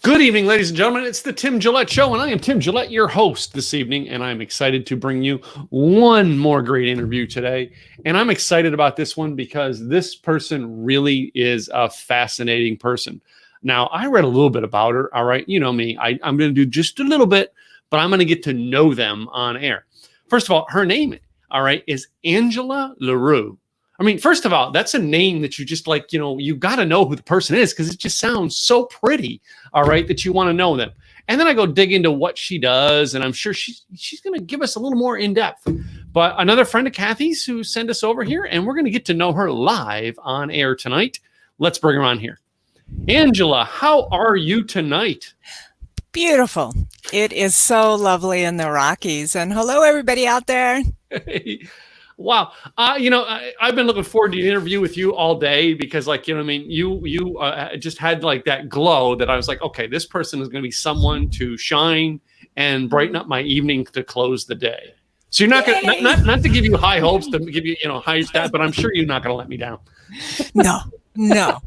Good evening, ladies and gentlemen. It's the Tim Gillette Show, and I am Tim Gillette, your host this evening, and I'm excited to bring you one more great interview today. And I'm excited about this one because this person really is a fascinating person. Now, I read a little bit about her, all right? You know me. I'm going to do just a little bit, but I'm going to get to know them on air. First of all, her name, all right, is Angelia LaRue. I mean, first of all, that's a name that you just like, you got to know who the person is because it just sounds so pretty, all right, that you want to know them. And then I go dig into what she does, and I'm sure she's going to give us a little more in depth. But another friend of Kathy's who sent us over here, and we're going to get to know her live on air tonight. Let's bring her on here. Angela, how are you tonight? Beautiful. It is so lovely in the Rockies. And hello, everybody out there. Hey. Wow. I've been looking forward to the interview with you all day because you just had like that glow that I was like, okay, this person is going to be someone to shine and brighten up my evening to close the day. So you're not going to, not to give you high hopes, to give you, high stats, but I'm sure you're not going to let me down. No.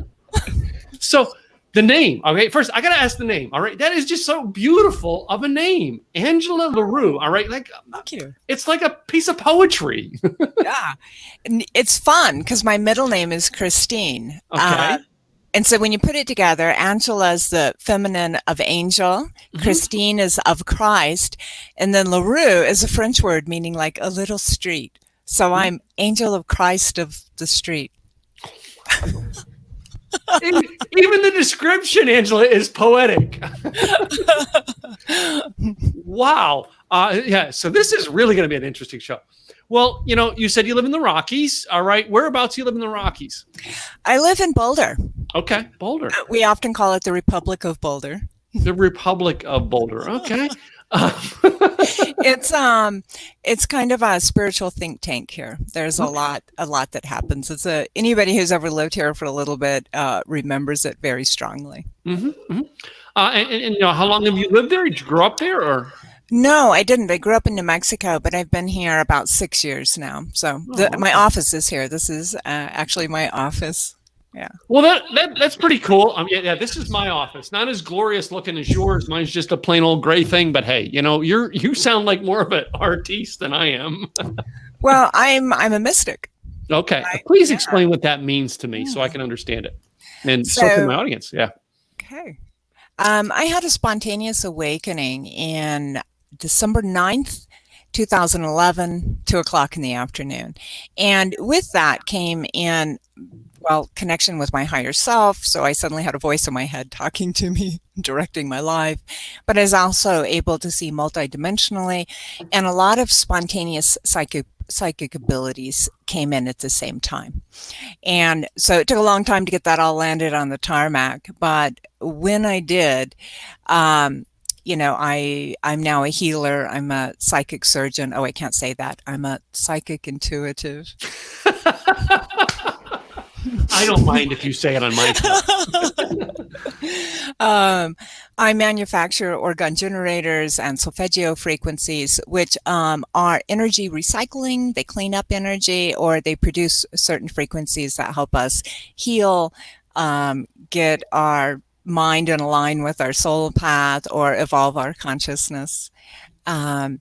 So the name, okay, first I got to ask the name, all right? That is just so beautiful of a name. Angelia LaRue, all right? Thank you. It's like a piece of poetry. Yeah. And it's fun because my middle name is Christine. Okay. And so when you put it together, Angela is the feminine of angel, Christine is of Christ, and then LaRue is a French word meaning like a little street. So I'm angel of Christ of the street. Even the description, Angela, is poetic. Wow. So this is really going to be an interesting show. Well, you said you live in the Rockies. All right. Whereabouts do you live in the Rockies? I live in Boulder. Okay. Boulder. We often call it the Republic of Boulder. The Republic of Boulder. Okay. It's kind of a spiritual think tank here. There's a lot that happens. It's anybody who's ever lived here for a little bit remembers it very strongly. And how long have you lived there? Did you grow up there or? No, I didn't. I grew up in New Mexico, but I've been here about 6 years now. So my office is here. This is actually my office. Yeah. Well, that's pretty cool. This is my office. Not as glorious looking as yours. Mine's just a plain old gray thing. But hey, you sound like more of an artiste than I am. Well, I'm a mystic. Okay. Please explain what that means to me so I can understand it. And so can my audience. Yeah. Okay. I had a spontaneous awakening in December 9th, 2011, 2:00 in the afternoon. And with that came in, connection with my higher self. So I suddenly had a voice in my head talking to me, directing my life. But I was also able to see multidimensionally, and a lot of spontaneous psychic abilities came in at the same time. And so it took a long time to get that all landed on the tarmac. But when I did, I'm now a healer. I'm a psychic surgeon. Oh, I can't say that. I'm a psychic intuitive. I don't mind if you say it on my show. I manufacture orgone generators and solfeggio frequencies, which are energy recycling. They clean up energy, or they produce certain frequencies that help us heal, get our mind in line with our soul path, or evolve our consciousness. And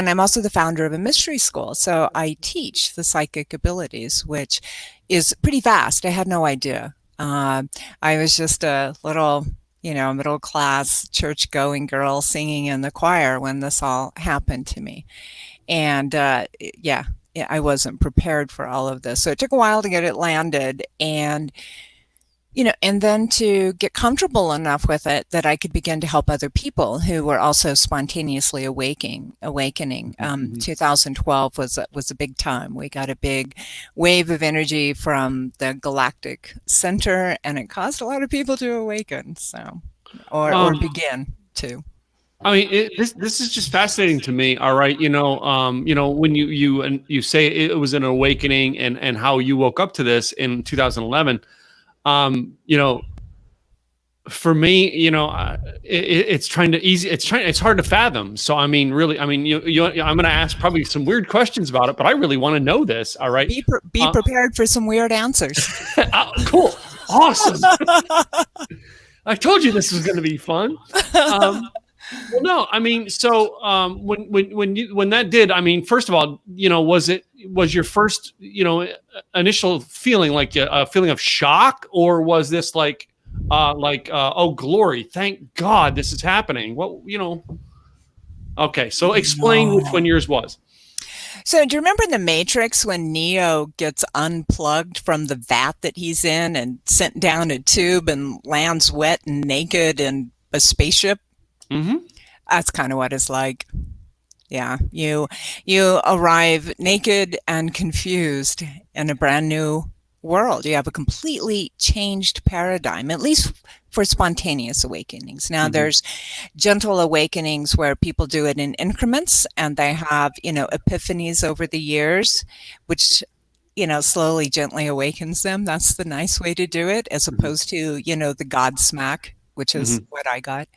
I'm also the founder of a mystery school. So I teach the psychic abilities, which is pretty vast. I had no idea. I was just a little, middle class church going girl singing in the choir when this all happened to me. And I wasn't prepared for all of this. So it took a while to get it landed. And and then to get comfortable enough with it that I could begin to help other people who were also spontaneously awakening. 2012 was a big time. We got a big wave of energy from the galactic center, and it caused a lot of people to awaken. So, or begin to. I mean, this is just fascinating to me. All right, when you say it was an awakening and how you woke up to this in 2011. For me, it's hard to fathom. So, I'm going to ask probably some weird questions about it, but I really want to know this. All right. Be prepared for some weird answers. Cool. Awesome. I told you this was going to be fun. Well, no, I mean, so when that did, I mean, first of all, was your first, initial feeling like a feeling of shock, or was this like, oh, glory, thank God this is happening? Okay, so explain which one yours was. So do you remember in The Matrix when Neo gets unplugged from the vat that he's in and sent down a tube and lands wet and naked in a spaceship? Mm-hmm. That's kind of what it's like. Yeah, you arrive naked and confused in a brand new world. You have a completely changed paradigm, at least for spontaneous awakenings. Now, there's gentle awakenings where people do it in increments, and they have, epiphanies over the years, which, slowly, gently awakens them. That's the nice way to do it, as opposed to, the God smack, which is what I got.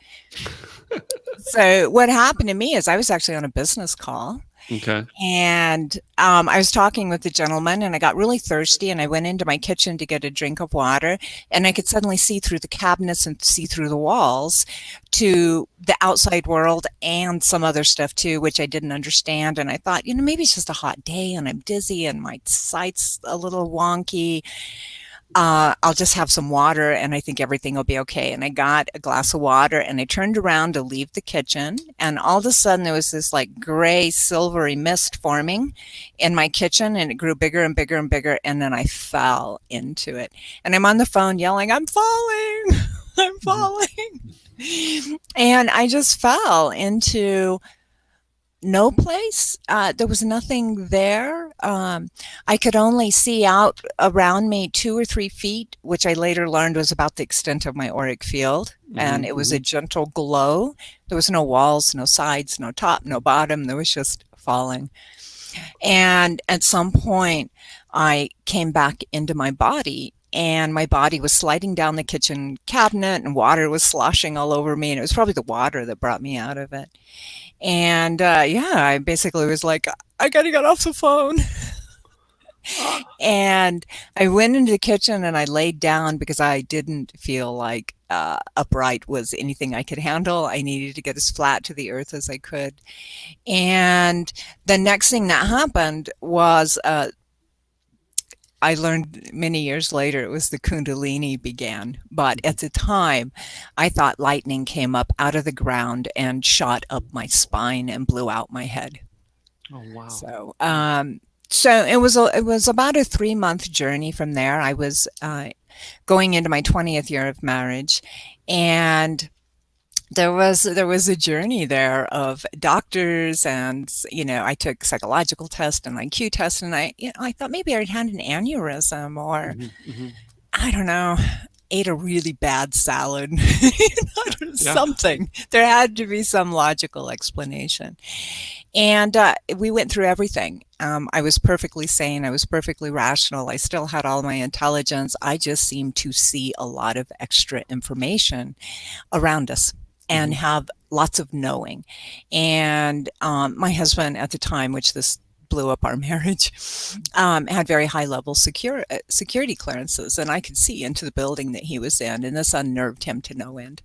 So what happened to me is I was actually on a business call. Okay. And I was talking with the gentleman, and I got really thirsty, and I went into my kitchen to get a drink of water, and I could suddenly see through the cabinets and see through the walls to the outside world and some other stuff too, which I didn't understand. And I thought, maybe it's just a hot day and I'm dizzy and my sight's a little wonky. I'll just have some water and I think everything will be okay. And I got a glass of water and I turned around to leave the kitchen, and all of a sudden there was this like gray silvery mist forming in my kitchen, and it grew bigger and bigger and bigger, and then I fell into it. And I'm on the phone yelling, "I'm falling, I'm falling." And I just fell into no place. There was nothing there. I could only see out around me 2 or 3 feet, which I later learned was about the extent of my auric field. And it was a gentle glow. There was no walls, no sides, no top, no bottom. There was just falling. And at some point, I came back into my body, and my body was sliding down the kitchen cabinet, and water was sloshing all over me. And it was probably the water that brought me out of it. And I basically was like, I gotta get off the phone. And I went into the kitchen and I laid down because I didn't feel like upright was anything I could handle. I needed to get as flat to the earth as I could. And the next thing that happened was I learned many years later it was the Kundalini began. But at the time, I thought lightning came up out of the ground and shot up my spine and blew out my head. Oh, wow. So it was about a 3-month journey from there. I was going into my 20th year of marriage, and there was a journey there of doctors, and I took psychological tests and IQ tests, and I thought maybe I had an aneurysm, or I don't know, ate a really bad salad, something. There had to be some logical explanation. And we went through everything. I was perfectly sane. I was perfectly rational. I still had all my intelligence. I just seemed to see a lot of extra information around us and have lots of knowing. And my husband at the time, which this blew up our marriage, had very high level security clearances, and I could see into the building that he was in, and this unnerved him to no end.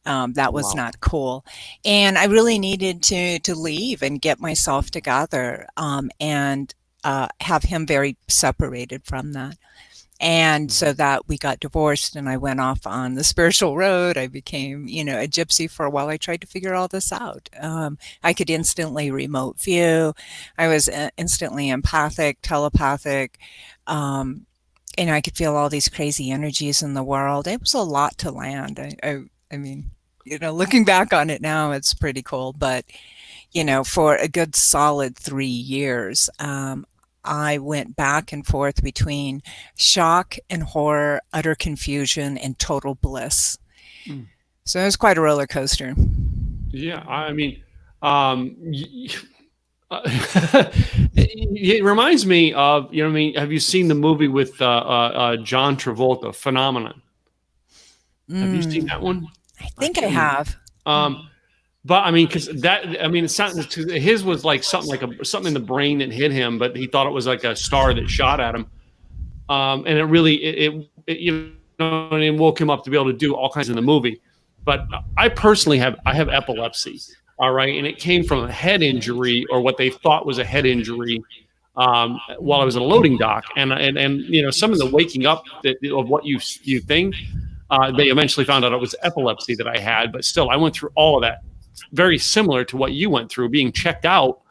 That was not cool. And I really needed to leave and get myself together, and have him very separated from that. And so that we got divorced, and I went off on the spiritual road. I became, a gypsy for a while. I tried to figure all this out. I could instantly remote view. I was instantly empathic, telepathic. I could feel all these crazy energies in the world. It was a lot to land. I mean, looking back on it now, it's pretty cool. But, for a good solid 3 years, I went back and forth between shock and horror, utter confusion, and total bliss. So it was quite a roller coaster. Yeah, I mean, it reminds me of, have you seen the movie with John Travolta, Phenomenon? Have you seen that one? I think I have. But I mean, it sounds, his was like something in the brain that hit him, but he thought it was like a star that shot at him. And it really, and woke him up to be able to do all kinds in the movie. But I personally have epilepsy. All right, and it came from a head injury, or what they thought was a head injury, while I was in a loading dock, and some of the waking up of what you think, they eventually found out it was epilepsy that I had. But still, I went through all of that, very similar to what you went through, being checked out,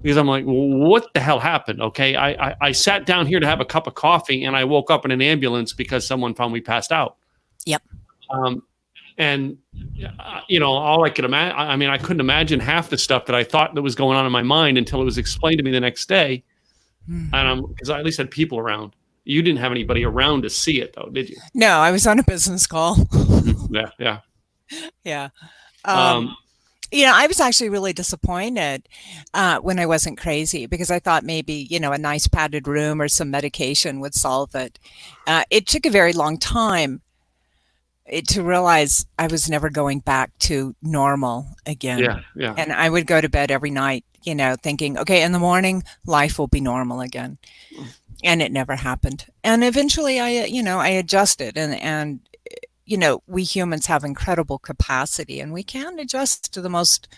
because I'm like, what the hell happened? Okay, I sat down here to have a cup of coffee, and I woke up in an ambulance because someone found me passed out. Yep. And all I could imagine, I mean, I couldn't imagine half the stuff that I thought that was going on in my mind until it was explained to me the next day. And because I at least had people around. You didn't have anybody around to see it, though, did you? No, I was on a business call. Yeah. I was actually really disappointed when I wasn't crazy, because I thought maybe, a nice padded room or some medication would solve it. It took a very long time to realize I was never going back to normal again. Yeah. And I would go to bed every night, thinking, okay, in the morning, life will be normal again. And it never happened. And eventually I adjusted, and we humans have incredible capacity, and we can adjust to the most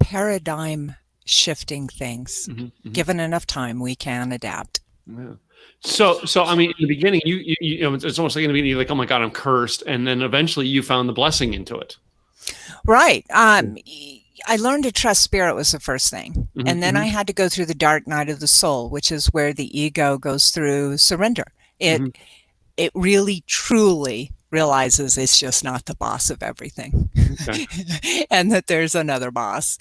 paradigm shifting things. Given enough time, we can adapt. Yeah. So I mean, in the beginning, you it's almost like in the beginning, you're like, oh my God, I'm cursed. And then eventually you found the blessing into it. Right. I learned to trust spirit was the first thing. And then I had to go through the dark night of the soul, which is where the ego goes through surrender. It really, truly realizes it's just not the boss of everything. Okay. And that there's another boss.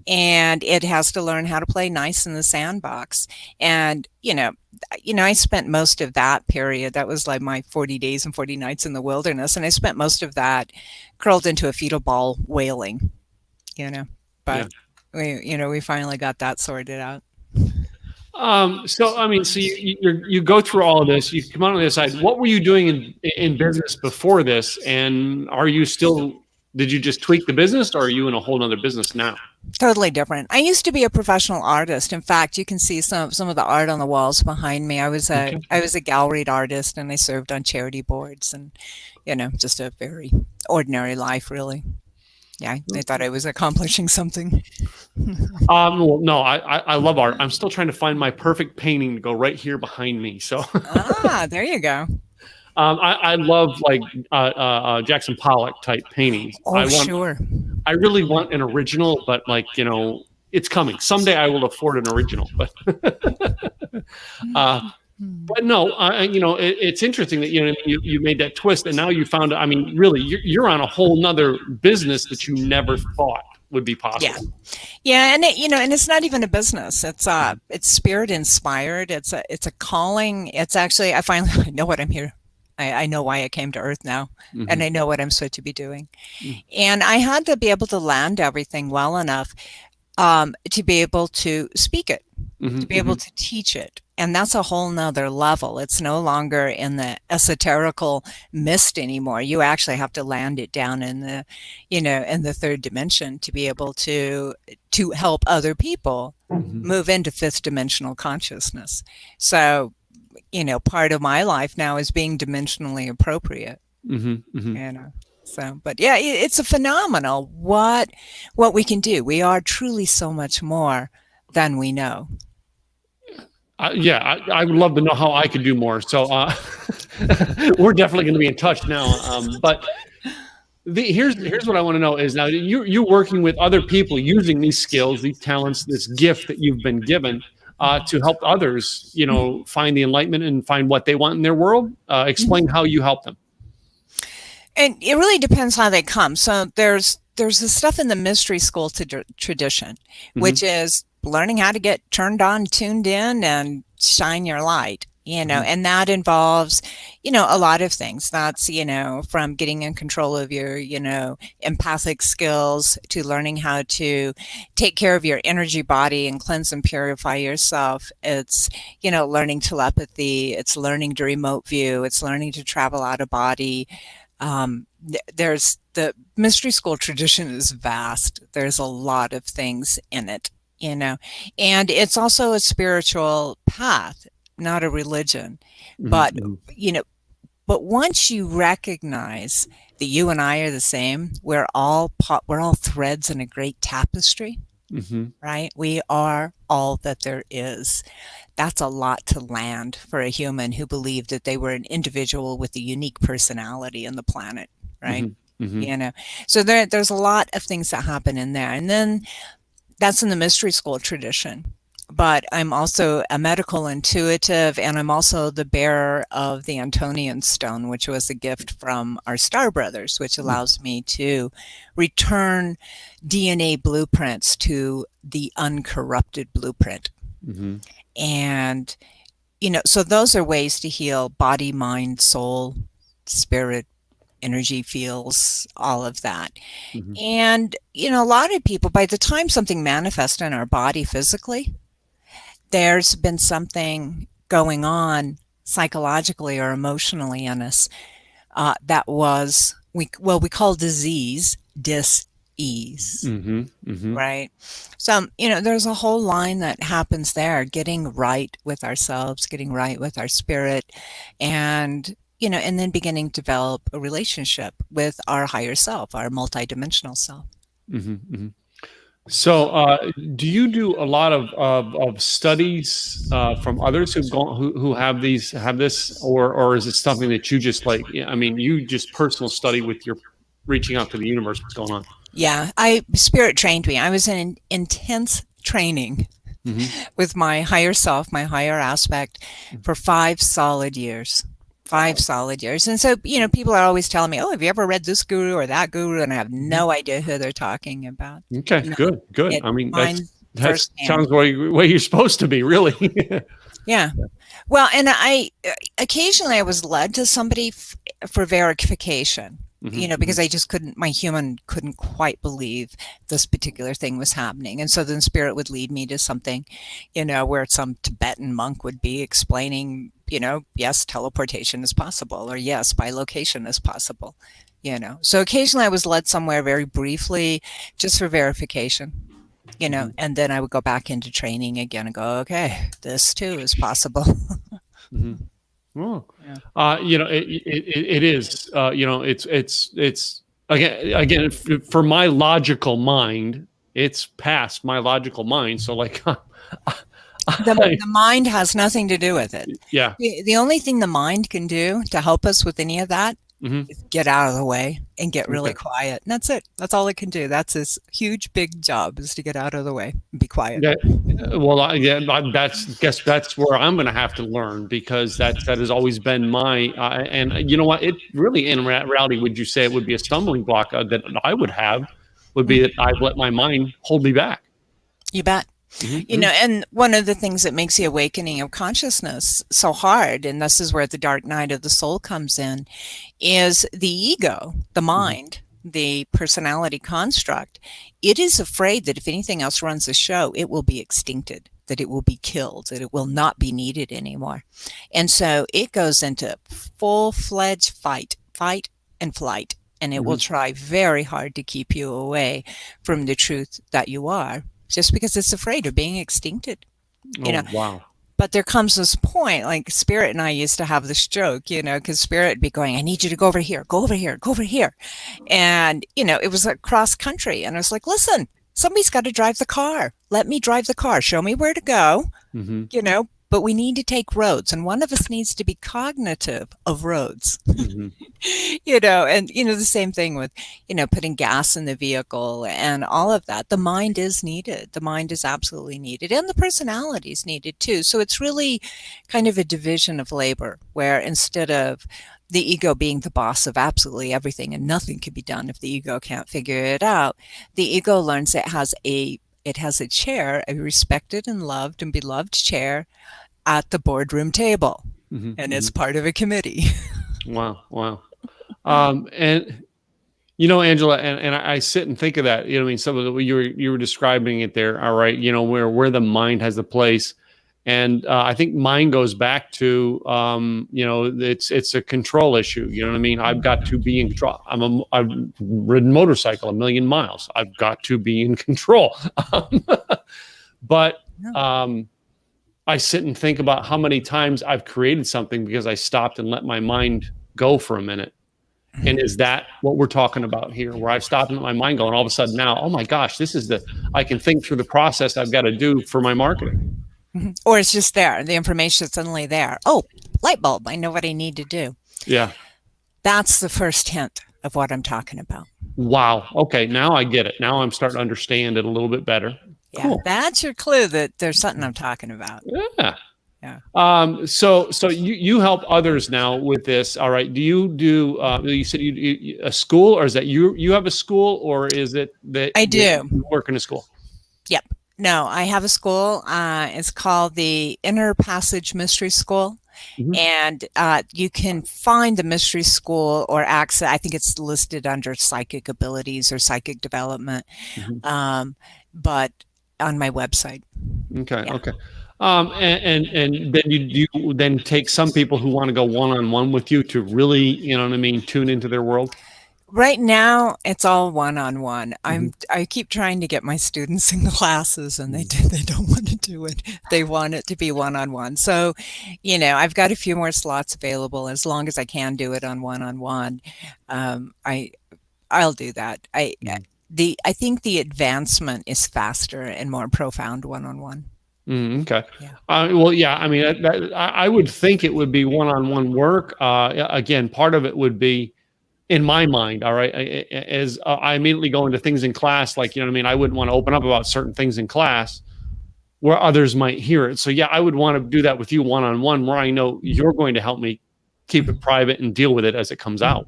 And it has to learn how to play nice in the sandbox. And, I spent most of that period, that was like my 40 days and 40 nights in the wilderness. And I spent most of that curled into a fetal ball wailing, but we finally got that sorted out. So you go through all of this, you come out on the other side. What were you doing in business before this? And did you just tweak the business, or are you in a whole nother business now? Totally different. I used to be a professional artist. In fact, you can see some of the art on the walls behind me. I was a galleried artist, and I served on charity boards, and just a very ordinary life, really. Yeah, I thought I was accomplishing something. Well, no, I love art. I'm still trying to find my perfect painting to go right here behind me. So there you go. I love like Jackson Pollock type paintings. Sure. I really want an original, but it's coming. Someday I will afford an original. But but no, it's interesting that you made that twist, and now you found. I mean, really, you're on a whole nother business that you never thought would be possible. Yeah, and it's not even a business. It's spirit inspired. It's a calling. It's actually I finally know what I'm here. I know why I came to Earth now, and I know what I'm supposed to be doing. And I had to be able to land everything well enough to be able to speak it, to be able to teach it. And that's a whole nother level. It's no longer in the esoterical mist anymore. You actually have to land it down in the, in the third dimension to be able to help other people move into fifth dimensional consciousness. So, part of my life now is being dimensionally appropriate. So, but yeah, it's a phenomenal what we can do. We are truly so much more than we know. I would love to know how I could do more. So we're definitely going to be in touch now. But here's what I want to know is now you're working with other people using these skills, these talents, this gift that you've been given to help others, find the enlightenment and find what they want in their world. Explain how you help them. And it really depends how they come. So there's the stuff in the mystery school tradition, which is learning how to get turned on, tuned in, and shine your light, and that involves, a lot of things. That's, from getting in control of your, empathic skills to learning how to take care of your energy body and cleanse and purify yourself. It's, learning telepathy. It's learning to remote view. It's learning to travel out of body. There's the mystery school tradition is vast. There's a lot of things in it. And it's also a spiritual path, not a religion, but, But once you recognize that you and I are the same, we're all threads in a great tapestry, right? We are all that there is. That's a lot to land for a human who believed that they were an individual with a unique personality on the planet, right? You know, so there's a lot of things that happen in there. And then that's in the mystery school tradition. But I'm also a medical intuitive, and I'm also the bearer of the Antonian stone, which was a gift from our star brothers, which allows me to return DNA blueprints to the uncorrupted blueprint. And, you know, so those are ways to heal body, mind, soul, spirit, energy fields, all of that. And, you know, a lot of people, by the time something manifests in our body physically, there's been something going on psychologically or emotionally in us that was, we call disease dis-ease, right? So, you know, there's a whole line that happens there, getting right with ourselves, getting right with our spirit, and, you know, and then beginning to develop a relationship with our higher self, our multidimensional self. So, do you do a lot of studies from others who've gone who have this, or is it something that you just like? I mean, you just personal study with your reaching out to the universe. What's going on? Yeah, spirit trained me. I was in intense training with my higher self, my higher aspect, for 5 solid years. 5 solid years. And so, you know, people are always telling me, oh, have you ever read this guru or that guru? And I have no idea who they're talking about. Okay, good. I mean, that sounds the way you're supposed to be, really. Yeah. Well, and occasionally I was led to somebody for verification. You know, because I just my human couldn't quite believe this particular thing was happening. And so then spirit would lead me to something, you know, where some Tibetan monk would be explaining, you know, yes, teleportation is possible, or yes, bilocation is possible, you know. So occasionally I was led somewhere very briefly just for verification, you know, and then I would go back into training again and go, okay, this too is possible. Oh, yeah. You know, it is, you know, it's again, for my logical mind, it's past my logical mind. So like, the mind has nothing to do with it. Yeah. The only thing the mind can do to help us with any of that is get out of the way and get really quiet. And that's it. That's all it can do. That's its huge, big job, is to get out of the way and be quiet. That's where I'm going to have to learn, because that has always been my, and you know what, it really, in reality, would you say it would be a stumbling block that I would have, would be that I've let my mind hold me back. You bet. You know, and one of the things that makes the awakening of consciousness so hard, and this is where the dark night of the soul comes in, is the ego, the mind, the personality construct. It is afraid that if anything else runs the show, it will be extincted, that it will be killed, that it will not be needed anymore. And so it goes into full-fledged fight and flight, and it will try very hard to keep you away from the truth that you are, just because it's afraid of being extincted, you know. Wow. But there comes this point, like Spirit and I used to have this joke, you know, because Spirit would be going, I need you to go over here, go over here, go over here. And, you know, it was across country. And I was like, listen, somebody's got to drive the car. Let me drive the car. Show me where to go, you know, but we need to take roads. And one of us needs to be cognitive of roads, you know, and, you know, the same thing with, you know, putting gas in the vehicle and all of that. The mind is needed. The mind is absolutely needed. And the personality is needed too. So it's really kind of a division of labor, where instead of the ego being the boss of absolutely everything and nothing can be done if the ego can't figure it out, the ego learns it has a chair, a respected and loved and beloved chair at the boardroom table, and it's part of a committee. Wow. And you know, Angela, and I sit and think of that. You know, I mean, some of the you were describing it there. All right, you know, where the mind has the place, and I think mine goes back to you know, it's a control issue. You know what I mean? I've got to be in control. I've ridden motorcycle 1 million miles. I've got to be in control. But I sit and think about how many times I've created something because I stopped and let my mind go for a minute. And is that what we're talking about here, where I've stopped in my mind going all of a sudden now, oh my gosh, I can think through the process I've got to do for my marketing. Or it's just there. The information is suddenly there. Oh, light bulb. I know what I need to do. Yeah. That's the first hint of what I'm talking about. Wow. Okay. Now I get it. Now I'm starting to understand it a little bit better. Yeah. Cool. That's your clue that there's something I'm talking about. Yeah. Yeah. So you help others now with this. All right. Do you do, you said you a school, or is that you have a school, or is it that I do you work in a school? Yep. No, I have a school. It's called the Inner Passage Mystery School. And you can find the mystery school or access. I think it's listed under psychic abilities or psychic development, but on my website. Okay. Yeah. Okay. And then you then take some people who want to go one-on-one with you to really, you know what I mean, tune into their world. Right now, it's all one-on-one. I keep trying to get my students in classes, and they don't want to do it. They want it to be one-on-one. So, you know, I've got a few more slots available. As long as I can do it on one-on-one, I'll do that. I think the advancement is faster and more profound one-on-one. Okay. Yeah. Well, yeah. I mean, I would think it would be one-on-one work. Again, part of it would be, in my mind, all right, as I immediately go into things in class, like, you know what I mean? I wouldn't want to open up about certain things in class where others might hear it. So yeah, I would want to do that with you one-on-one, where I know you're going to help me keep it private and deal with it as it comes out.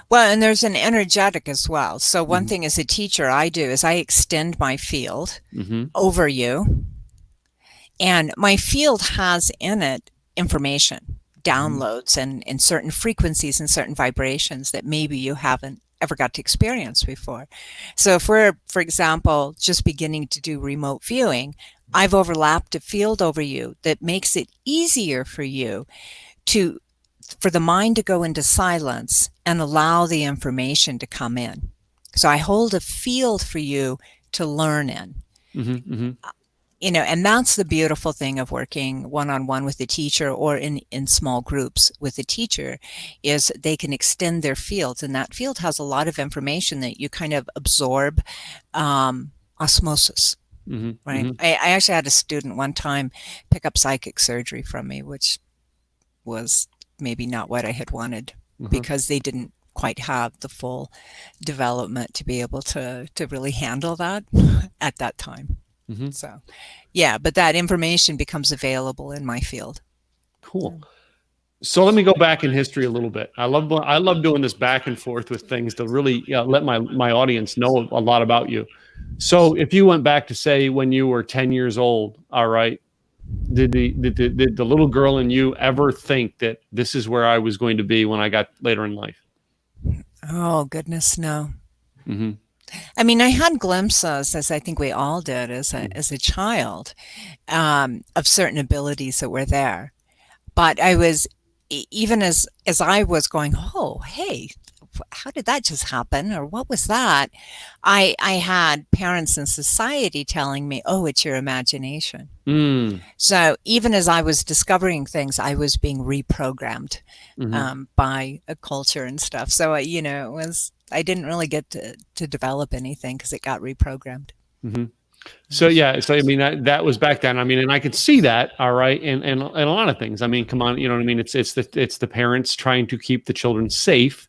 Well, and there's an energetic as well. So one thing as a teacher I do is I extend my field over you, and my field has in it information, downloads and certain frequencies and certain vibrations that maybe you haven't ever got to experience before. So if we're, for example, just beginning to do remote viewing, I've overlapped a field over you that makes it easier for you for the mind to go into silence and allow the information to come in. So I hold a field for you to learn in. You know, and that's the beautiful thing of working one-on-one with a teacher, or in small groups with a teacher, is they can extend their fields, and that field has a lot of information that you kind of absorb, osmosis, right? I actually had a student one time pick up psychic surgery from me, which was maybe not what I had wanted, because they didn't quite have the full development to be able to really handle that at that time. So, yeah, but that information becomes available in my field. Cool. So let me go back in history a little bit. I love doing this back and forth with things to really let my audience know a lot about you. So if you went back to, say, when you were 10 years old, all right, did the little girl in you ever think that this is where I was going to be when I got later in life? Oh, goodness, no. I mean, I had glimpses, as I think we all did as a child, of certain abilities that were there. But I was, even as I was going, oh, hey, how did that just happen? Or what was that? I had parents in society telling me, oh, it's your imagination. So even as I was discovering things, I was being reprogrammed by a culture and stuff. So, you know, I didn't really get to develop anything because it got reprogrammed. So yeah, so I mean that was back then. I mean, and I could see that, all right, and a lot of things. I mean, come on, you know what I mean? It's the parents trying to keep the children safe,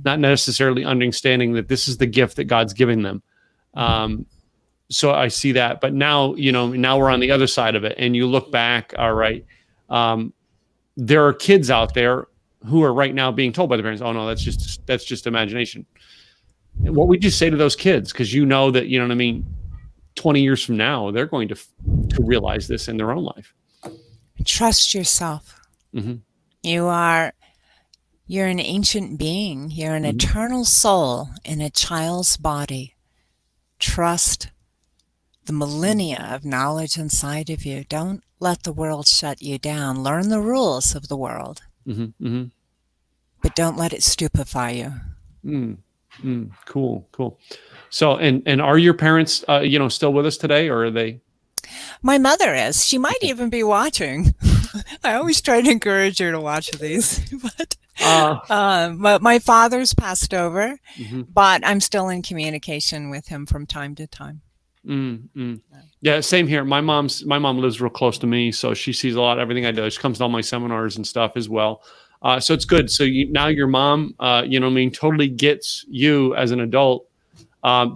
not necessarily understanding that this is the gift that God's giving them. So I see that, but now, you know, now we're on the other side of it, and you look back, all right, there are kids out there who are right now being told by the parents, oh no, that's just imagination. What would you say to those kids? Because you know that, you know what I mean, 20 years from now, they're going to realize this in their own life. Trust yourself. You're an ancient being. You're an eternal soul in a child's body. Trust the millennia of knowledge inside of you. Don't let the world shut you down. Learn the rules of the world. But don't let it stupefy you. Cool. So, and are your parents, you know, still with us today, or are they? My mother is. She might even be watching. I always try to encourage her to watch these. But But my father's passed over, mhm. but I'm still in communication with him from time to time. Yeah, same here. My mom lives real close to me, so she sees a lot of everything I do. She comes to all my seminars and stuff as well. So it's good. So now your mom, totally gets you as an adult.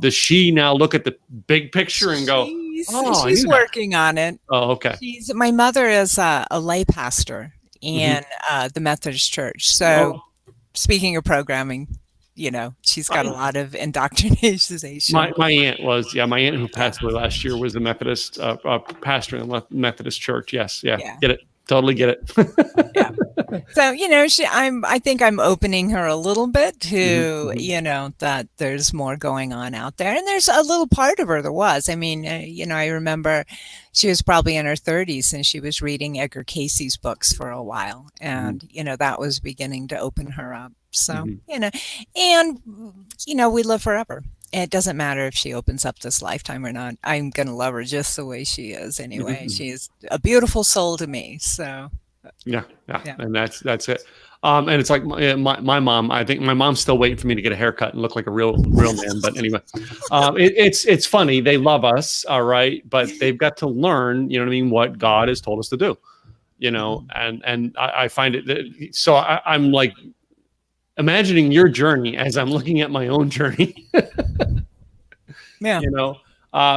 Does she now look at the big picture and go, "Oh, I She's knew that"? working on it. Oh, okay. My mother is a lay pastor Mhm. in the Methodist Church. So Oh, speaking of programming, she's got a lot of indoctrination. my aunt was, my aunt who passed away last year was a Methodist pastor in the Methodist church. Yes, yeah, Yeah. get it, totally get it. Yeah. So, I think I'm opening her a little bit Mhm, to, mhm. that there's more going on out there. And there's a little part of her that was. I mean, I remember she was probably in her 30s and she was reading Edgar Casey's books for a while. And, that was beginning to open her up. So, Mhm. and, we live forever. It doesn't matter if she opens up this lifetime or not. I'm going to love her just the way she is anyway. Mhm. She is a beautiful soul to me. So, Yeah, yeah. and that's it. And it's like my mom. I think my mom's still waiting for me to get a haircut and look like a real man. But anyway, it's funny. They love us, all right, but they've got to learn. You know what I mean? What God has told us to do. And I find it. So I'm like imagining your journey as I'm looking at my own journey. Yeah.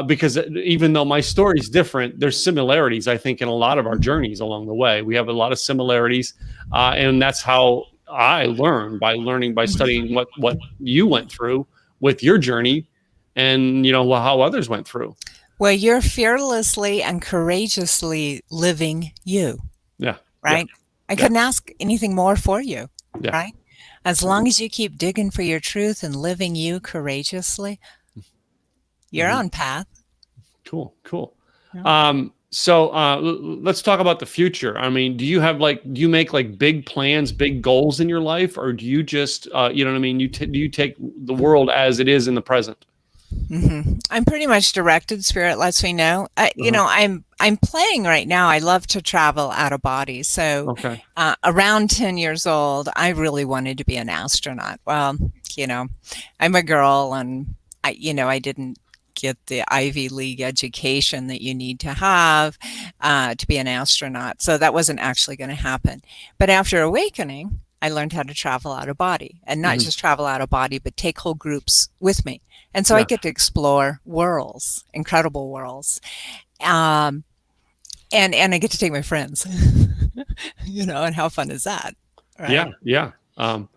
Because even though my story is different, there's similarities, I think, in a lot of our journeys along the way. We have a lot of similarities, and that's how I learn, by studying what you went through with your journey, and how others went through. Well, you're fearlessly and courageously living you, Yeah, right? I yeah, couldn't ask anything more for you, yeah. right? As long as you keep digging for your truth and living you courageously, you're Mhm. on path. Cool. Yeah. So let's talk about the future. I mean, do you make like big plans, big goals in your life, or do you just, do you take the world as it is in the present? I'm pretty much directed. Spirit lets me know. Uh-huh. I'm playing right now. I love to travel out of body. So, Okay. around 10 years old, I really wanted to be an astronaut. Well, I'm a girl, and I didn't get the Ivy League education that you need to have to be an astronaut. So that wasn't actually going to happen. But after awakening, I learned how to travel out of body, and not Mhm. just travel out of body, but take whole groups with me. And so I Yeah. get to explore worlds, incredible worlds. Um, and I get to take my friends, and how fun is that? Yeah. Right. Yeah. And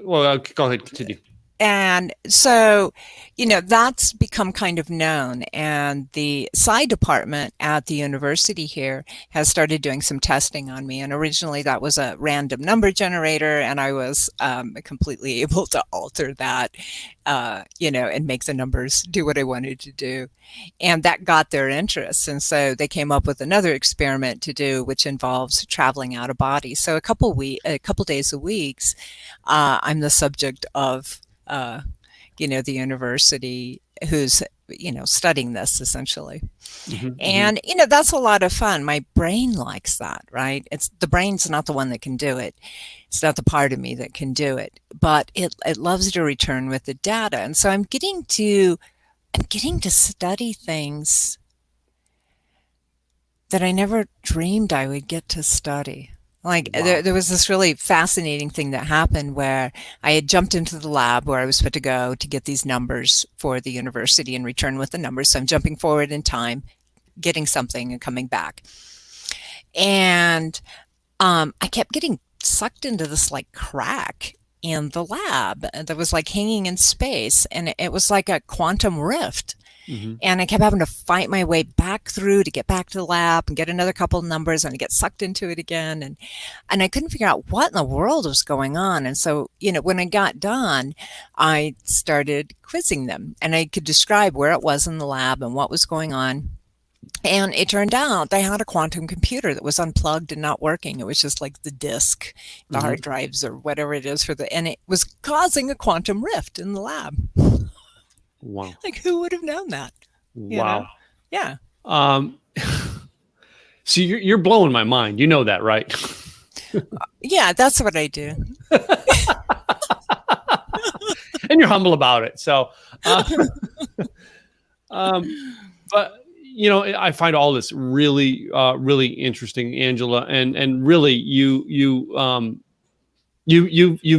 Go ahead, continue. And so, that's become kind of known. And the Psi department at the university here has started doing some testing on me. And originally that was a random number generator. And I was completely able to alter that, and make the numbers do what I wanted to do. And that got their interest. And so they came up with another experiment to do, which involves traveling out of body. So a couple days a week, I'm the subject of the university who's, studying this essentially. Mhm. And, that's a lot of fun. My brain likes that, right? The brain's not the one that can do it. It's not the part of me that can do it, but it loves to return with the data. And so I'm getting to study things that I never dreamed I would get to study. Like Wow. there was this really fascinating thing that happened where I had jumped into the lab where I was supposed to go to get these numbers for the university and return with the numbers. So I'm jumping forward in time, getting something and coming back. And I kept getting sucked into this like crack in the lab that was like hanging in space. And it was like a quantum rift. Mhm. And I kept having to fight my way back through to get back to the lab and get another couple of numbers, and I get sucked into it again. And I couldn't figure out what in the world was going on. And so, when I got done, I started quizzing them, and I could describe where it was in the lab and what was going on. And it turned out they had a quantum computer that was unplugged and not working. It was just like the disk, the Mhm. hard drives or whatever it is and it was causing a quantum rift in the lab. Wow. Like, who would have known that? Wow. Yeah. So you're blowing my mind. You know that, right? Yeah, that's what I do. And you're humble about it. So, but you know, I find all this really, really interesting, Angela, and really, you've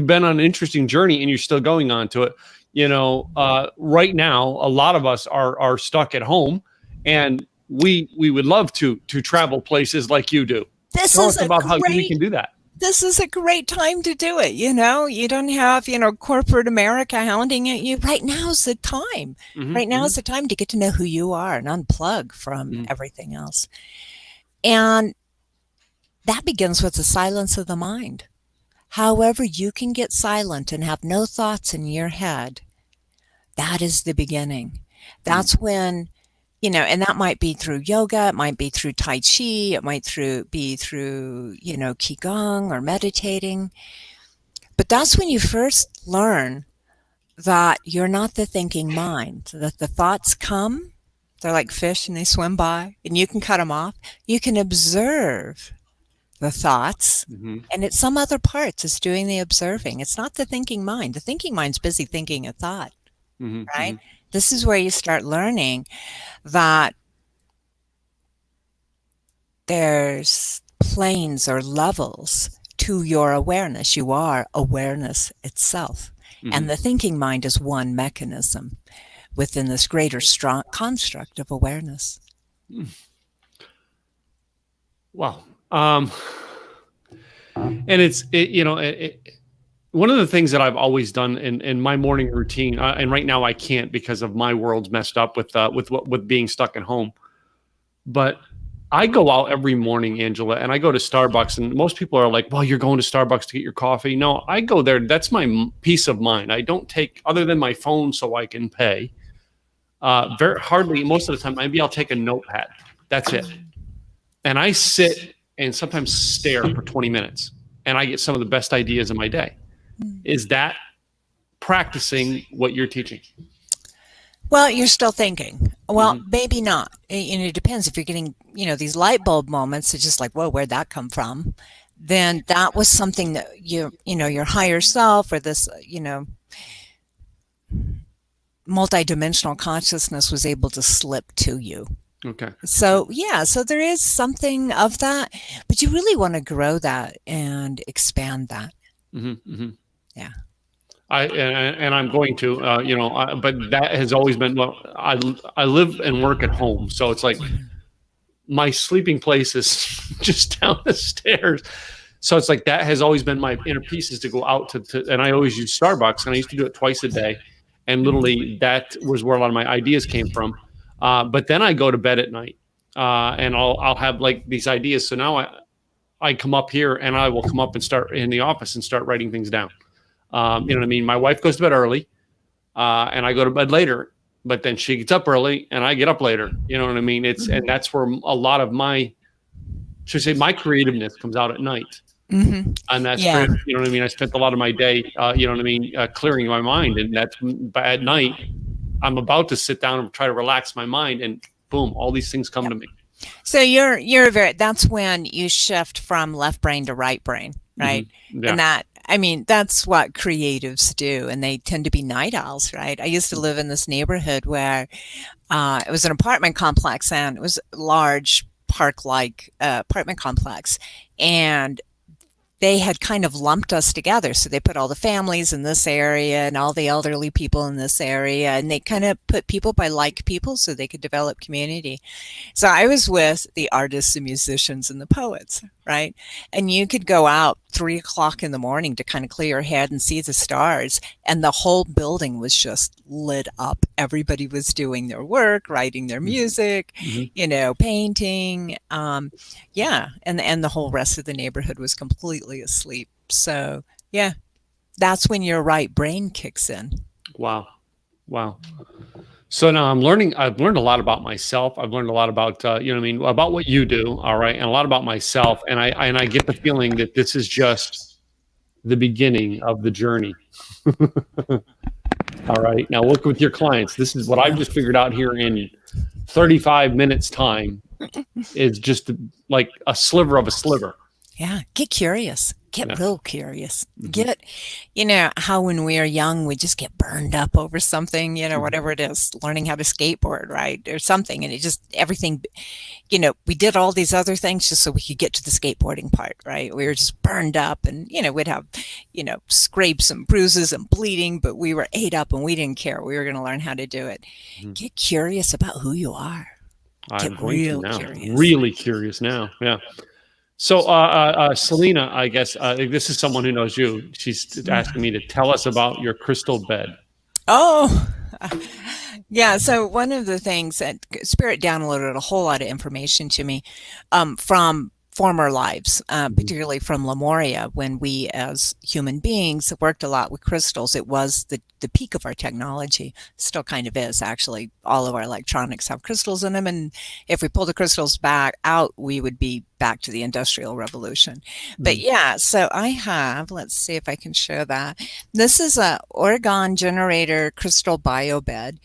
been on an interesting journey, and you're still going on to it. You know, right now, a lot of us are stuck at home, and we would love to travel places like you do. Tell us about how we can do that. This is a great time to do it. You know, you don't have, corporate America hounding at you. Right now is the time. Right now is the time to get to know who you are and unplug from everything else. And that begins with the silence of the mind. However, you can get silent and have no thoughts in your head. That is the beginning. That's when, and that might be through yoga, it might be through Tai Chi, it might be through, Qigong or meditating. But that's when you first learn that you're not the thinking mind, that the thoughts come, they're like fish and they swim by, and you can cut them off. You can observe the thoughts, and it's some other parts is doing the observing. It's not the thinking mind. The thinking mind's busy thinking a thought, right? This is where you start learning that there's planes or levels to your awareness. You are awareness itself. And the thinking mind is one mechanism within this greater strong construct of awareness. Wow. And one of the things that I've always done in my morning routine, and right now I can't because of my world's messed up with being stuck at home. But I go out every morning, Angela, and I go to Starbucks, and most people are like, well, you're going to Starbucks to get your coffee. No, I go there. That's my peace of mind. I don't take, other than my phone so I can pay, hardly, most of the time, maybe I'll take a notepad. That's it. And I sit and sometimes stare for 20 minutes, and I get some of the best ideas of my day. Is that practicing what you're teaching? Well, you're still thinking. Well, maybe not. It depends. If you're getting, these light bulb moments, it's just like, whoa, where'd that come from? Then that was something that your higher self or this, multidimensional consciousness was able to slip to you. Okay. So, so there is something of that, but you really want to grow that and expand that. Yeah. I'm going to, but that has always been, I live and work at home. So it's like my sleeping place is just down the stairs. So it's like, that has always been my inner piece, is to go out and I always use Starbucks, and I used to do it twice a day. And literally that was where a lot of my ideas came from. But then I go to bed at night, and I'll have like these ideas. So now I come up here, and I will come up and start in the office and start writing things down. You know what I mean? My wife goes to bed early, and I go to bed later, but then she gets up early and I get up later. You know what I mean? And that's where a lot of my creativeness comes out at night. And that's, you know what I mean? I spent a lot of my day, you know what I mean? Clearing my mind. And that's at night, I'm about to sit down and try to relax my mind, and boom, all these things come to me. So that's when you shift from left brain to right brain, right? And that's what creatives do, and they tend to be night owls, right? I used to live in this neighborhood where it was an apartment complex, and it was a large park-like apartment complex, and they had kind of lumped us together. So they put all the families in this area and all the elderly people in this area, and they kind of put people by like people so they could develop community. So I was with the artists and musicians and the poets, right? And you could go out 3 o'clock in the morning to kind of clear your head and see the stars, and the whole building was just lit up. Everybody was doing their work, writing their music, painting. And the whole rest of the neighborhood was completely asleep. So that's when your right brain kicks in. Wow. So now I've learned a lot about myself. I've learned a lot about, about what you do. All right. And a lot about myself. And I get the feeling that this is just the beginning of the journey. All right. Now work with your clients. This is what I've just figured out here in 35 minutes time is just like a sliver of a sliver. Yeah, get curious. Get Yeah. real curious. Mhm. Get, how when we are young, we just get burned up over something, Mhm. whatever it is, learning how to skateboard, right? Or something. And it just, everything, we did all these other things just so we could get to the skateboarding part, right? We were just burned up and, we'd have, scrapes and bruises and bleeding, but we were ate up and we didn't care. We were going to learn how to do it. Mhm. Get curious about who you are. I'm Get going to real now. curious. Really curious now. Yeah. So, Selena, I guess this is someone who knows you. She's asking me to tell us about your crystal bed. Oh, yeah. So one of the things that Spirit downloaded a whole lot of information to me from former lives, particularly from Lemuria, when we as human beings worked a lot with crystals. It was the peak of our technology. Still kind of is, actually. All of our electronics have crystals in them. And if we pull the crystals back out, we would be back to the Industrial Revolution. But yeah, so I have, let's see if I can show that. This is a Oregon generator crystal bio bed.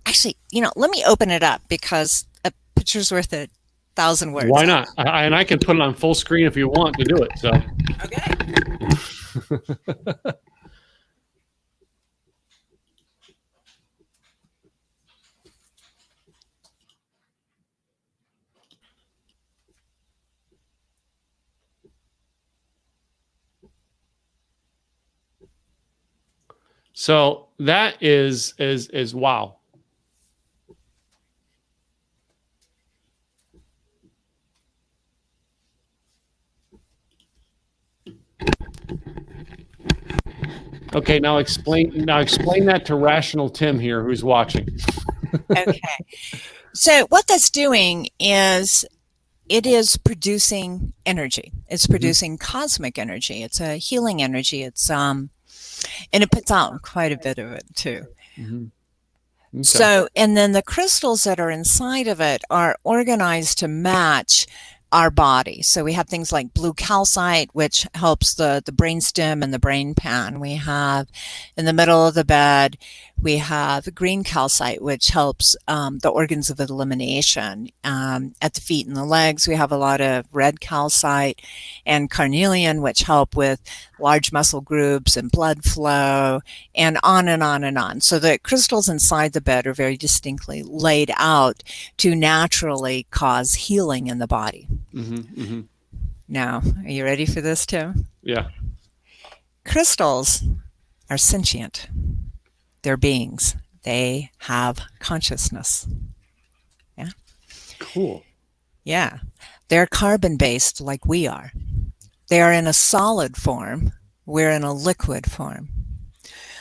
Actually, let me open it up because a picture's worth 1,000 words. Why not? And I can put it on full screen if you want to do it. So. Okay. So that is wow. Okay, now explain that to Rational Tim here, who's watching. Okay. So what that's doing is it is producing energy. It's producing cosmic energy. It's a healing energy. It's and it puts out quite a bit of it too. Okay. So, and then the crystals that are inside of it are organized to match our body. So we have things like blue calcite, which helps the brainstem and the brain pan. We have in the middle of the bed, we have green calcite, which helps the organs of elimination. At the feet and the legs, we have a lot of red calcite and carnelian, which help with large muscle groups and blood flow, and on and on and on. So the crystals inside the bed are very distinctly laid out to naturally cause healing in the body. Now, are you ready for this, Tim? Yeah. Crystals are sentient. They're beings. They have consciousness. Yeah. Cool. Yeah. They're carbon-based like we are. They are in a solid form. We're in a liquid form.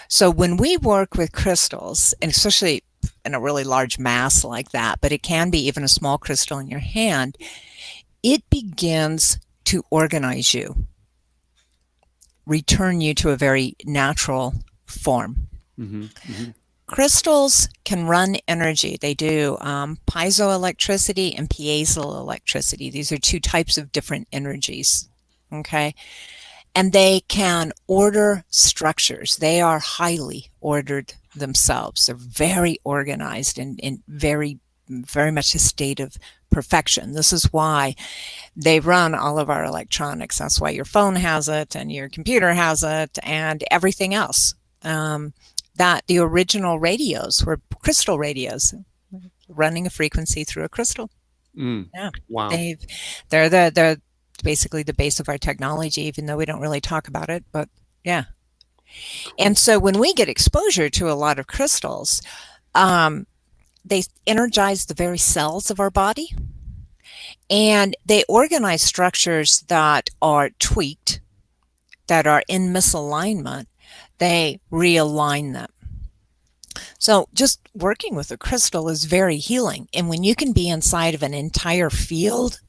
So when we work with crystals, and especially in a really large mass like that, but it can be even a small crystal in your hand, it begins to organize you, return you to a very natural form. Crystals can run energy. They do piezoelectricity and piezoelectricity. These are two types of different energies, okay? And they can order structures. They are highly ordered themselves. They're very organized and very, very much a state of perfection. This is why they run all of our electronics. That's why your phone has it and your computer has it and everything else. That the original radios were crystal radios, running a frequency through a crystal. Yeah. Wow. They're basically the base of our technology, even though we don't really talk about it, but yeah. And so when we get exposure to a lot of crystals, they energize the very cells of our body, and they organize structures that are tweaked, that are in misalignment. They realign them. So just working with a crystal is very healing. And when you can be inside of an entire field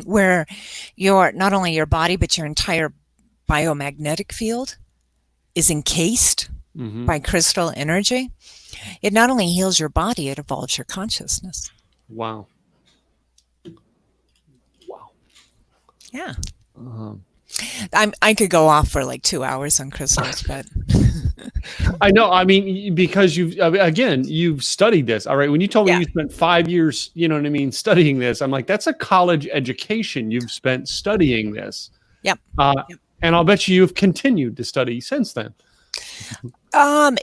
where your, not only your body, but your entire biomagnetic field is encased by crystal energy, it not only heals your body, it evolves your consciousness. Wow. Wow. Yeah. I could go off for like 2 hours on crystals, but I know. I mean, because you've studied this. All right. When you told me yeah. you spent 5 years, you know what I mean, studying this, I'm like, that's a college education you've spent studying this. Yep. Yep. And I'll bet you've continued to study since then.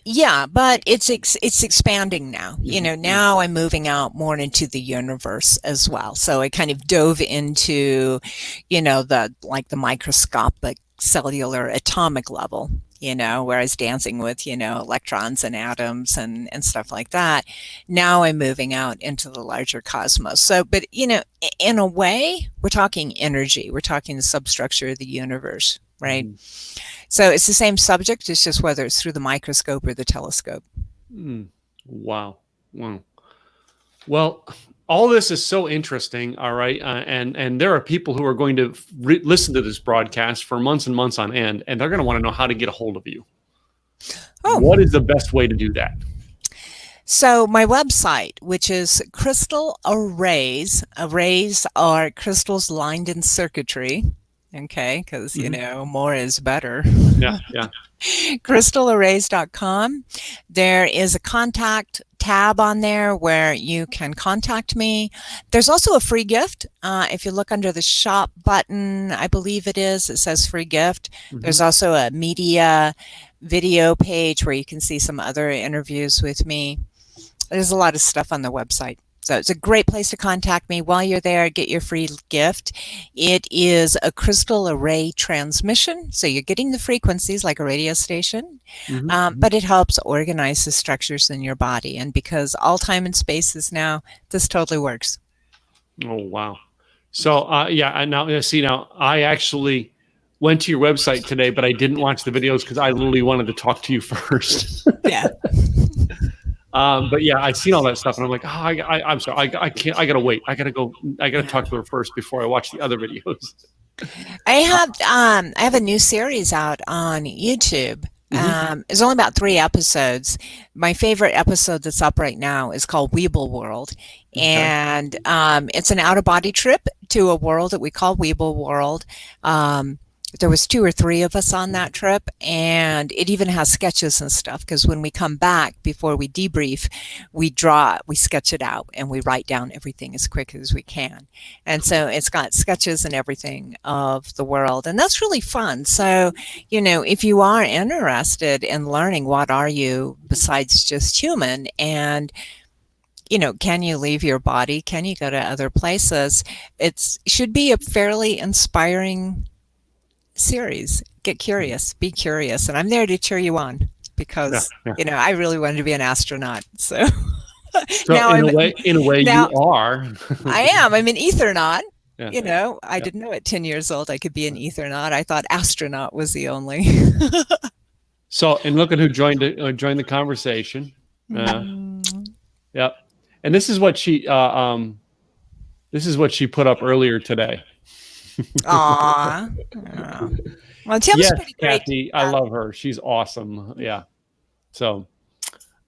Yeah, but it's expanding now. You know, now I'm moving out more into the universe as well. So I kind of dove into, you know, the microscopic cellular atomic level, you know, where I was dancing with, you know, electrons and atoms and stuff like that. Now I'm moving out into the larger cosmos. So, but, you know, in a way, we're talking energy. We're talking the substructure of the universe, right? So it's the same subject. It's just whether it's through the microscope or the telescope. Wow. Well, all this is so interesting. All right. And there are people who are going to listen to this broadcast for months and months on end, and they're going to want to know how to get a hold of you. Oh. What is the best way to do that? So my website, which is Crystal Arrays. Arrays are crystals lined in circuitry. Okay, because, you know, more is better. Yeah. Crystalarrays.com. There is a contact tab on there where you can contact me. There's also a free gift. If you look under the shop button, I believe it says free gift. There's also a media video page where you can see some other interviews with me. There's a lot of stuff on the website. So it's a great place to contact me. While you're there, get your free gift. It is a crystal array transmission. So you're getting the frequencies like a radio station, but it helps organize the structures in your body. And because all time and space is now, this totally works. Oh, wow. So, now I actually went to your website today, but I didn't watch the videos because I literally wanted to talk to you first. Yeah. But yeah, I've seen all that stuff, and I'm like, I'm sorry, I can't. I gotta wait. I gotta talk to her first before I watch the other videos. I have a new series out on YouTube. It's only about 3 episodes. My favorite episode that's up right now is called Weeble World, and it's an out-of-body trip to a world that we call Weeble World. There was 2 or 3 of us on that trip, and it even has sketches and stuff, because when we come back, before we debrief, we sketch it out, and we write down everything as quick as we can. And so it's got sketches and everything of the world, and that's really fun. So, you know, if you are interested in learning what are you besides just human, and you know, can you leave your body? Can you go to other places? It should be a fairly inspiring series. Get curious, be curious, and I'm there to cheer you on because you know, I really wanted to be an astronaut. So now in a way now, you are. I am. I'm an ethernaut. You know, I didn't know at 10 years old I could be an ethernaut. I thought astronaut was the only. So, and look at who joined the conversation. Yep. And this is what she put up earlier today. Aww. Well, Tim's pretty great. Kathy, I love her. She's awesome. Yeah. So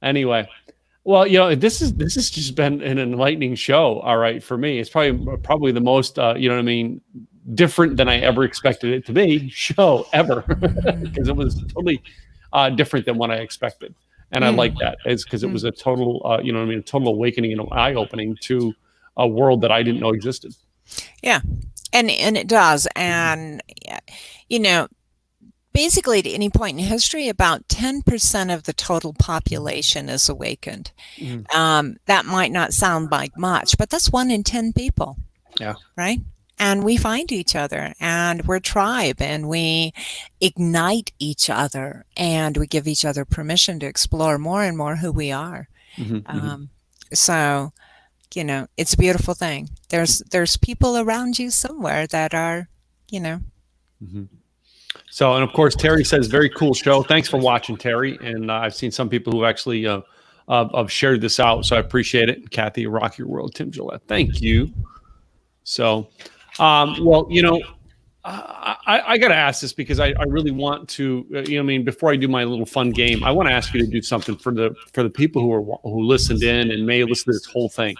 anyway, well, you know, this has just been an enlightening show. All right. For me, it's probably the most, you know what I mean, different than I ever expected it to be show ever, because it was totally different than what I expected. And I like that. It's because it was a total, you know what I mean, a total awakening and eye opening to a world that I didn't know existed. Yeah. And it does. And, you know, basically at any point in history, about 10% of the total population is awakened. That might not sound like much, but that's 1 in 10 people. Yeah. Right? And we find each other, and we're tribe, and we ignite each other, and we give each other permission to explore more and more who we are. So, you know, it's a beautiful thing. There's people around you somewhere that are, you know. So, and of course, Terry says, very cool show. Thanks for watching, Terry. And I've seen some people who actually have shared this out, so I appreciate it. Kathy, rock your world. Tim Gillette, thank you. So, well, you know, I got to ask this because I really want to, you know what I mean, before I do my little fun game, I want to ask you to do something for the people who listened in and may listen to this whole thing.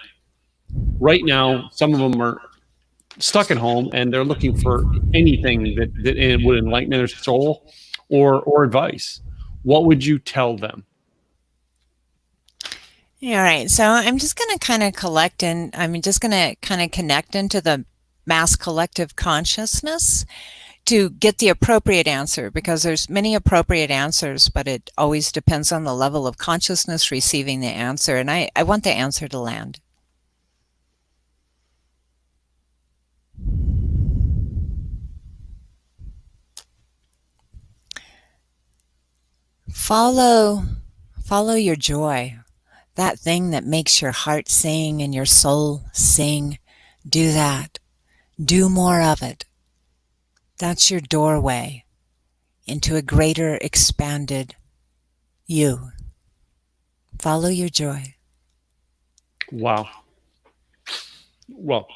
Right now, some of them are stuck at home and they're looking for anything that would enlighten their soul or advice, what would you tell them? All right. So I'm just going to kind of collect and I'm just going to kind of connect into the mass collective consciousness to get the appropriate answer, because there's many appropriate answers, but it always depends on the level of consciousness receiving the answer. And I want the answer to land. Follow your joy. That thing that makes your heart sing and your soul sing. Do that. Do more of it. That's your doorway into a greater, expanded you. Follow your joy. Wow. Well,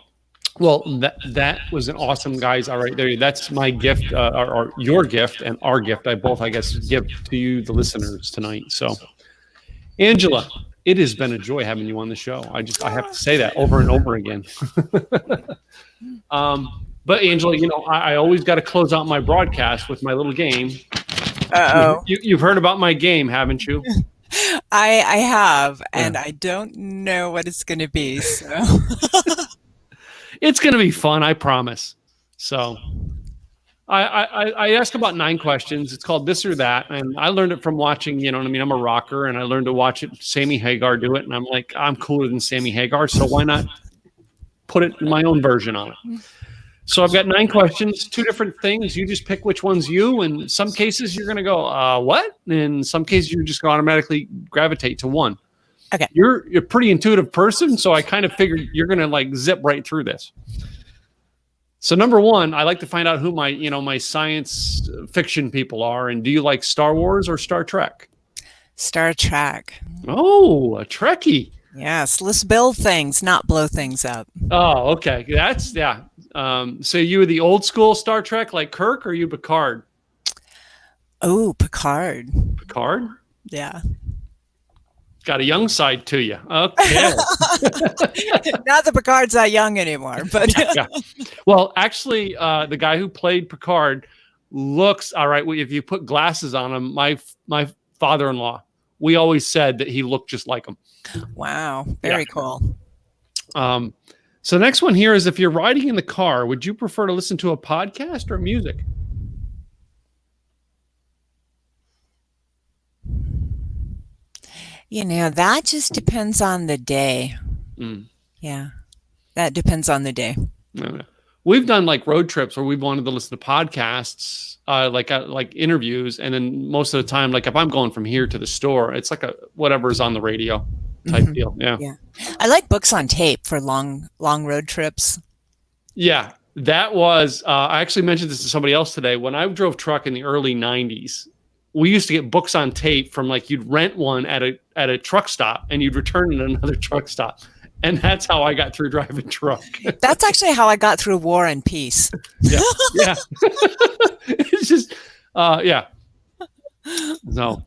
that was an awesome, guys. All right, there. That's my gift, or your gift, and our gift. I both, I guess, give to you, the listeners, tonight. So, Angela, it has been a joy having you on the show. I have to say that over and over again. But Angela, I always got to close out my broadcast with my little game. Uh-oh. You've heard about my game, haven't you? I have, and I don't know what it's going to be. So it's going to be fun, I promise. So I ask about 9 questions. It's called This or That, and I learned it from watching. I'm a rocker, and I learned to watch Sammy Hagar do it, and I'm like, I'm cooler than Sammy Hagar, so why not put it in my own version on it? So I've got 9 questions, 2 different things. You just pick which one's you. In some cases, you're going to go, what? In some cases, you're just going to automatically gravitate to one. Okay. You're a pretty intuitive person, so I kind of figured you're going to zip right through this. So number 1, I like to find out who my science fiction people are. And do you like Star Wars or Star Trek? Star Trek. Oh, a Trekkie. Yes, let's build things, not blow things up. Oh, okay. That's, yeah. So you were the old school Star Trek like Kirk, or are you Picard? Oh, Picard. Picard? Yeah. Got a young side to you. Okay. Not that Picard's not young anymore, but yeah. Well, actually, the guy who played Picard looks all right. If you put glasses on him, my father-in-law, we always said that he looked just like him. Wow. Very cool. So the next one here is, if you're riding in the car, would you prefer to listen to a podcast or music? That just depends on the day. Yeah. That depends on the day. We've done road trips where we've wanted to listen to podcasts, like interviews. And then most of the time, if I'm going from here to the store, it's whatever's on the radio type deal. Yeah. Yeah. I like books on tape for long road trips. Yeah. That was, I actually mentioned this to somebody else today. When I drove truck in the early 90s, we used to get books on tape from you'd rent one at a truck stop and you'd return it at another truck stop. And that's how I got through driving truck. That's actually how I got through War and Peace. Yeah. Yeah. It's just, yeah. So,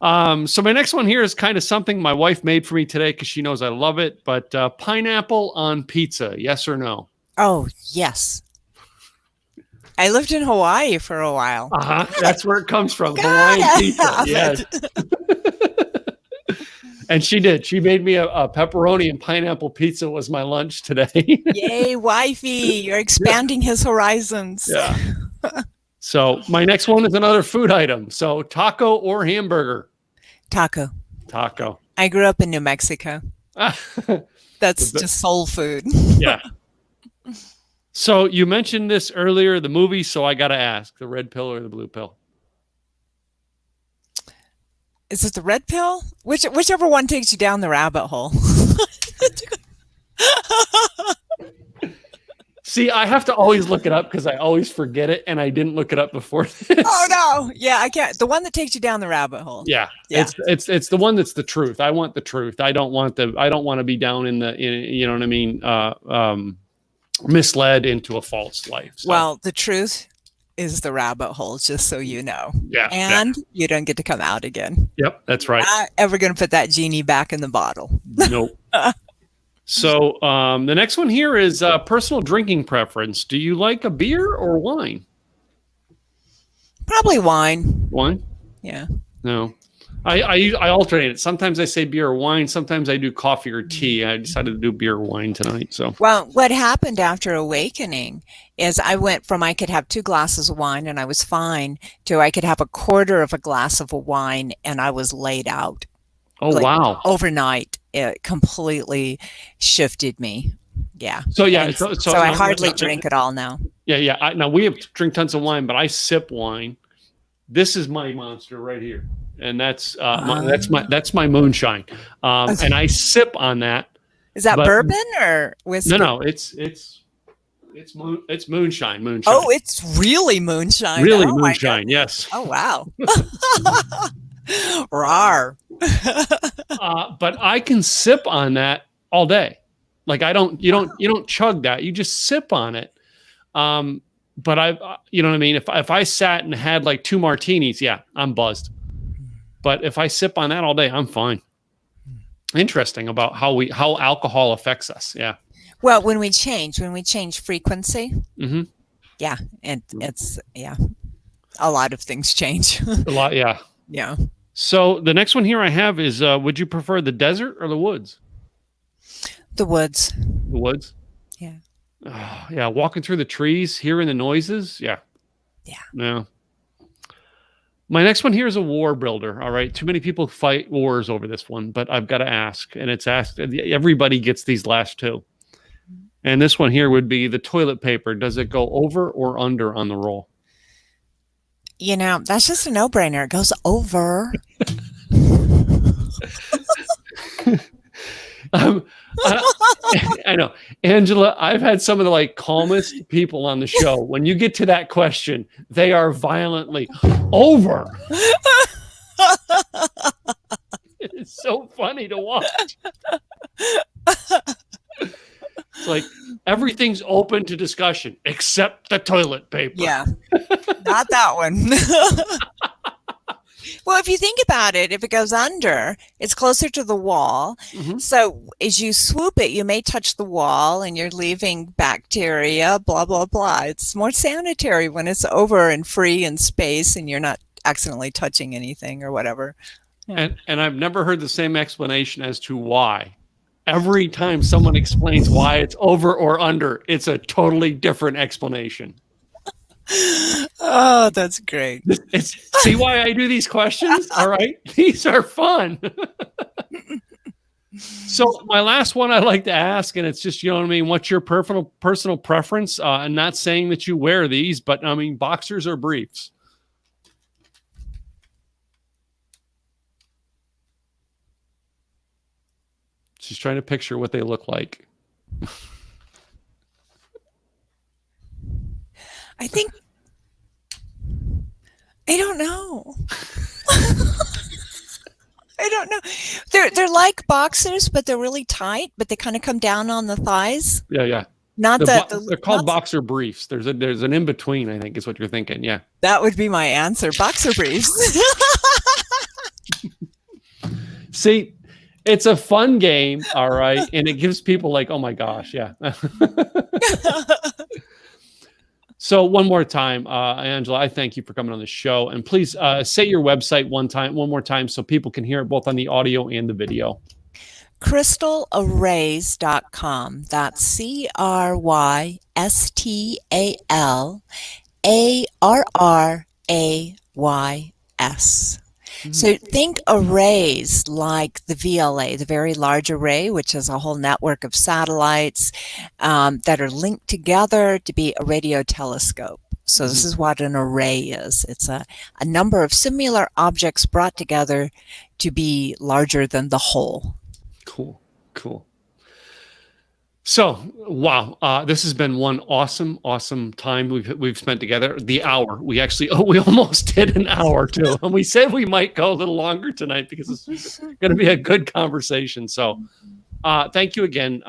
so my next one here is kind of something my wife made for me today because she knows I love it. But pineapple on pizza, yes or no? Oh, yes. I lived in Hawaii for a while. That's where it comes from. Hawaiian pizza. Yes. And she did. She made me a pepperoni and pineapple pizza was my lunch today. Yay, wifey. You're expanding his horizons. Yeah. So my next one is another food item. So taco or hamburger? Taco. Taco. I grew up in New Mexico. That's just soul food. Yeah. So you mentioned this earlier, the movie, so I got to ask, the red pill or the blue pill? Is it the red pill? Whichever one takes you down the rabbit hole. See, I have to always look it up because I always forget it, and I didn't look it up before this. Oh no! Yeah, I can't. The one that takes you down the rabbit hole. Yeah. It's the one that's the truth. I want the truth. I don't want to be down in you know what I mean, misled into a false life. So. Well, the truth is the rabbit hole, just so you know. Yeah. And you don't get to come out again. Yep, that's right. Not ever going to put that genie back in the bottle. Nope. So the next one here is personal drinking preference. Do you like a beer or wine? Probably wine. Wine? Yeah. No. I alternate it. Sometimes I say beer or wine. Sometimes I do coffee or tea. I decided to do beer or wine tonight. So, well, what happened after awakening is I went from I could have 2 glasses of wine and I was fine to I could have a quarter of a glass of a wine and I was laid out. oh wow! Overnight, it completely shifted me. Yeah. So yeah, so I hardly drink at all now. Yeah. Now we have drink tons of wine, but I sip wine. This is my monster right here, and that's my moonshine. And I sip on that. Is that bourbon or whiskey? No, it's moonshine. Oh, it's really moonshine. Really moonshine. Yes. Oh wow. Rawr. But I can sip on that all day. Like you don't chug that. You just sip on it. But you know what I mean? If I sat and had like 2 martinis, yeah, I'm buzzed. But if I sip on that all day, I'm fine. Interesting about how alcohol affects us. Yeah. Well, when we change frequency, yeah, and it's a lot of things change. A lot, yeah. Yeah. So the next one here I have is: would you prefer the desert or the woods? The woods. The woods. Yeah. Oh, yeah, walking through the trees, hearing the noises. Yeah. My next one here is a war builder. All right. Too many people fight wars over this one, but I've got to ask. And it's asked, everybody gets these last 2. And this one here would be the toilet paper. Does it go over or under on the roll? You know, that's just a no-brainer. It goes over. I know, Angela, I've had some of the calmest people on the show. When you get to that question, they are violently over. It's so funny to watch. It's like everything's open to discussion except the toilet paper. Yeah, not that one. Well, if you think about it, if it goes under, it's closer to the wall. So as you swoop it, you may touch the wall and you're leaving bacteria, blah, blah, blah. It's more sanitary when it's over and free in space and you're not accidentally touching anything or whatever. Yeah. And I've never heard the same explanation as to why. Every time someone explains why it's over or under, it's a totally different explanation. Oh, that's great. See why I do these questions? All right. These are fun. So my last one I'd like to ask, and it's just, you know what I mean? What's your personal preference? And not saying that you wear these, but I mean, boxers or briefs? She's trying to picture what they look like. I don't know. I don't know. They're like boxers, but they're really tight, but they kind of come down on the thighs. Yeah. They're called boxer briefs. There's an in between, I think, is what you're thinking. Yeah. That would be my answer. Boxer briefs. See, it's a fun game, all right, and it gives people oh my gosh, yeah. So one more time, Angela, I thank you for coming on the show. And please say your website one more time so people can hear it both on the audio and the video. Crystalarays.com. That's CrystalArrays. So think arrays like the VLA, the Very Large Array, which is a whole network of satellites that are linked together to be a radio telescope. So this is what an array is. It's a number of similar objects brought together to be larger than the whole. Cool. So, wow, this has been one awesome time we've spent together. The hour, we almost hit an hour too, and we said we might go a little longer tonight because it's going to be a good conversation. So, thank you again,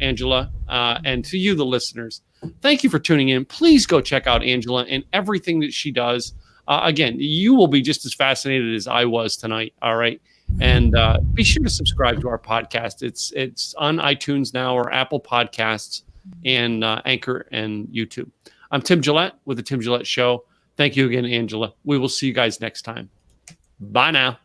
Angela, and to you, the listeners. Thank you for tuning in. Please go check out Angela and everything that she does. Again, you will be just as fascinated as I was tonight. All right. And be sure to subscribe to our podcast. It's on iTunes now, or Apple Podcasts, and Anchor and YouTube. I'm Tim Gillette with the Tim Gillette Show. Thank you again, Angela. We will see you guys next time. Bye now.